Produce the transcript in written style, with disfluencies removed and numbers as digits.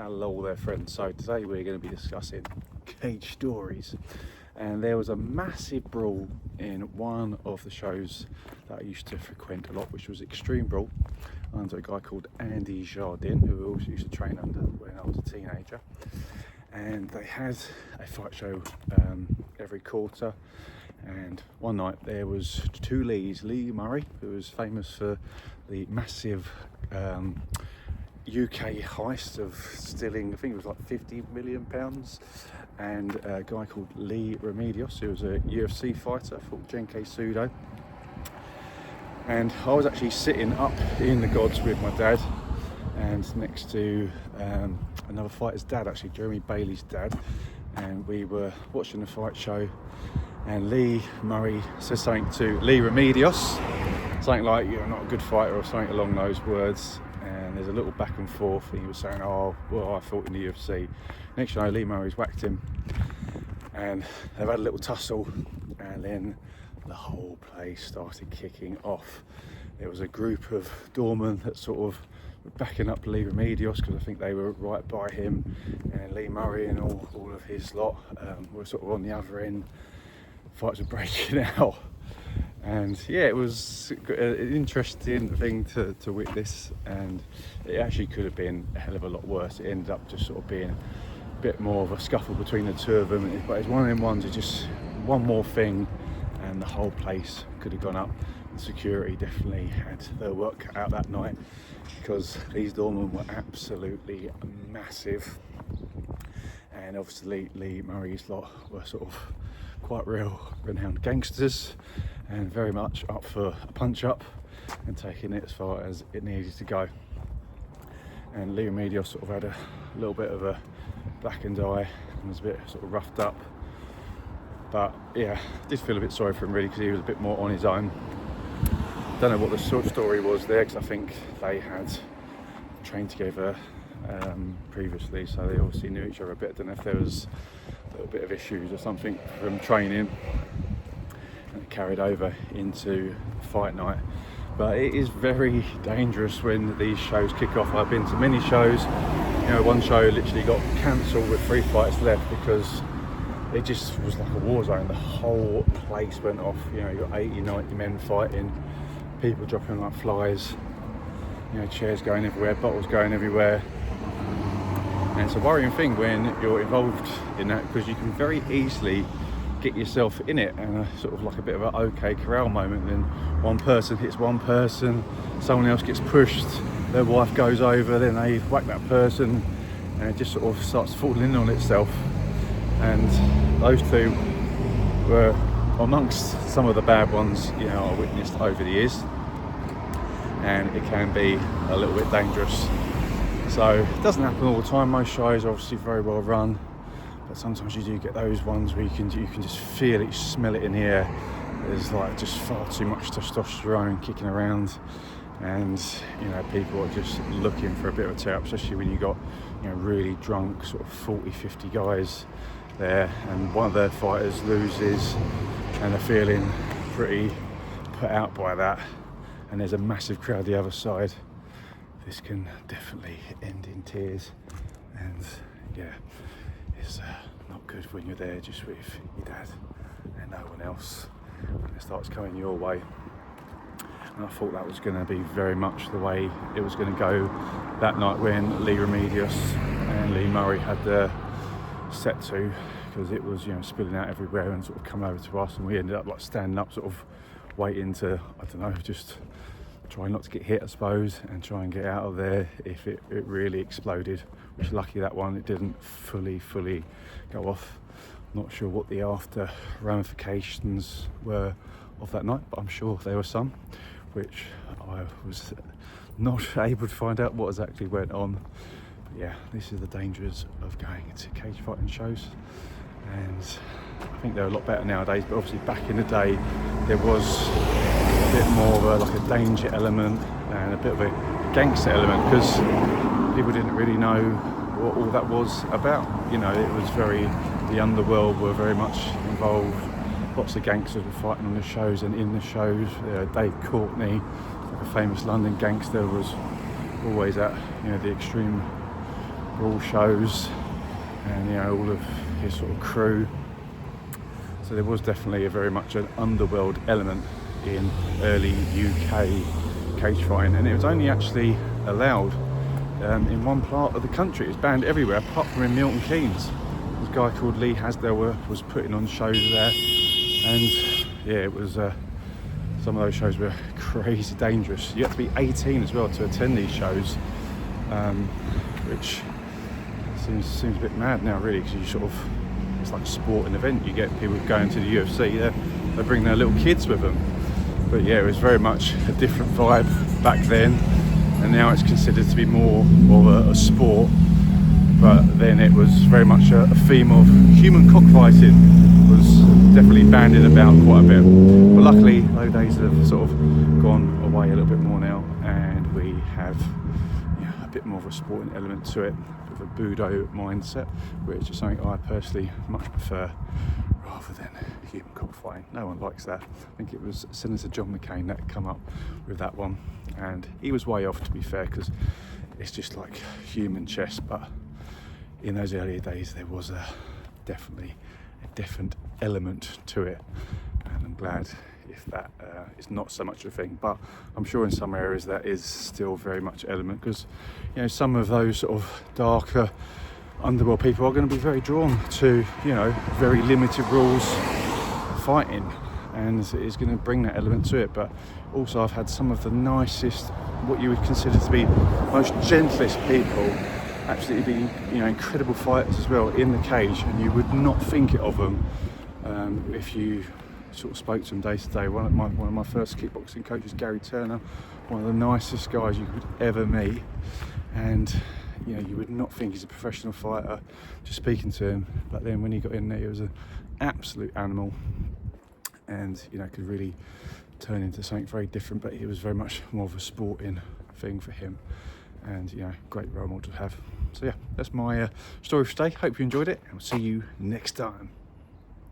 Hello there friends, so today we're going to be discussing cage stories, and there was a massive brawl in one of the shows that I used to frequent a lot, which was Extreme Brawl, under a guy called Andy Jardin, who I also used to train under when I was a teenager. And they had a fight show every quarter, and one night there was two Lees, Lee Murray, who was famous for the massive UK heist of stealing, I think it was like £50 million, and a guy called Lee Remedios, who was a UFC fighter, fought Genke Sudo. And I was actually sitting up in the gods with my dad, and next to another fighter's dad, actually Jeremy Bailey's dad, and we were watching the fight show, and Lee Murray said something to Lee Remedios, something like, "You're not a good fighter," or something along those words. And there's a little back and forth. He was saying, "Oh, well, I fought in the UFC." Next thing I know, Lee Murray's whacked him, and they've had a little tussle, and then the whole place started kicking off. There was a group of doormen that sort of were backing up Lee Remedios, because I think they were right by him, and Lee Murray and all of his lot were sort of on the other end. Fights were breaking out. And yeah, it was an interesting thing to witness, and it actually could have been a hell of a lot worse. It ended up just sort of being a bit more of a scuffle between the two of them, but it's one of them ones that just one more thing and the whole place could have gone up. The security definitely had their work cut out that night, because these doormen were absolutely massive, and obviously Lee Murray's lot were sort of quite real renowned gangsters, and very much up for a punch up and taking it as far as it needed to go. And Lee Remedios sort of had a little bit of a blackened eye and was a bit sort of roughed up, but yeah, I did feel a bit sorry for him really, because he was a bit more on his own. Don't know what the sort of story was there, because I think they had trained together previously, so they obviously knew each other a bit. I don't know if there was a little bit of issues or something from training, and it carried over into fight night. But it is very dangerous when these shows kick off. I've been to many shows, you know, one show literally got cancelled with 3 fights left because it just was like a war zone. The whole place went off, you know, you got 80, 90 men fighting, people dropping like flies, you know, chairs going everywhere, bottles going everywhere. And it's a worrying thing when you're involved in that, because you can very easily get yourself in it, and sort of like a bit of an OK Corral moment. Then one person hits one person, someone else gets pushed, their wife goes over, then they whack that person, and it just sort of starts falling in on itself. And those two were amongst some of the bad ones, you know, I witnessed over the years, and it can be a little bit dangerous. So it doesn't happen all the time. Most shows are obviously very well run, but sometimes you do get those ones where you can just feel it, you smell it in the air. There's like just far too much testosterone kicking around, and you know, people are just looking for a bit of a tear up, especially when you got, you know, really drunk sort of 40-50 guys there, and one of their fighters loses and they're feeling pretty put out by that, and there's a massive crowd the other side. This can definitely end in tears, and yeah, it's not good when you're there just with your dad and no one else, when it starts coming your way. And I thought that was going to be very much the way it was going to go that night when Lee Remedios and Lee Murray had their set to, because it was, you know, spilling out everywhere and sort of come over to us, and we ended up like standing up, sort of waiting to, I don't know, just try not to get hit, I suppose, and try and get out of there if it really exploded, which lucky that one, it didn't fully go off. Not sure what the after ramifications were of that night, but I'm sure there were some, which I was not able to find out what exactly went on. But yeah, this is the dangers of going to cage fighting shows, and I think they're a lot better nowadays, but obviously back in the day there was a bit more of like a danger element and a bit of a gangster element, because people didn't really know what all that was about. You know, it was very, the Underworld were very much involved, lots of gangsters were fighting on the shows and in the shows. Dave Courtney, like a famous London gangster, was always at, you know, the Extreme Brawl shows, and you know, all of his sort of crew. So there was definitely very much an underworld element in early UK cage fighting, and it was only actually allowed in one part of the country. It was banned everywhere apart from in Milton Keynes. This guy called Lee Hasdale was putting on shows there, and yeah, it was some of those shows were crazy dangerous. You had to be 18 as well to attend these shows, which seems a bit mad now, really, because you sort of, it's like a sporting event. You get people going to the UFC, they bring their little kids with them. But yeah, it was very much a different vibe back then, and now it's considered to be more of a sport. But then it was very much a theme of human cockfighting was definitely bandied about quite a bit. But luckily, those days have sort of gone away a little bit more now, and we have a bit more of a sporting element to it, with a Budo mindset, which is something I personally much prefer rather than human cockfighting. No one likes that. I think it was Senator John McCain that come up with that one, and he was way off, to be fair, because it's just like human chess. But in those earlier days, there was definitely a different element to it, and I'm glad if that is not so much a thing. But I'm sure in some areas that is still very much element, because you know, some of those sort of darker underworld people are going to be very drawn to, you know, very limited rules fighting, and it's going to bring that element to it. But also, I've had some of the nicest, what you would consider to be most gentlest people absolutely be, you know, incredible fighters as well in the cage, and you would not think it of them if you sort of spoke to them day to day. One of my first kickboxing coaches, Gary Turner, one of the nicest guys you could ever meet, and you know, you would not think he's a professional fighter just speaking to him. But then when he got in there, he was an absolute animal, and you know, could really turn into something very different. But it was very much more of a sporting thing for him, and you know, great role model to have. So yeah, that's my story for today. Hope you enjoyed it, and we'll see you next time.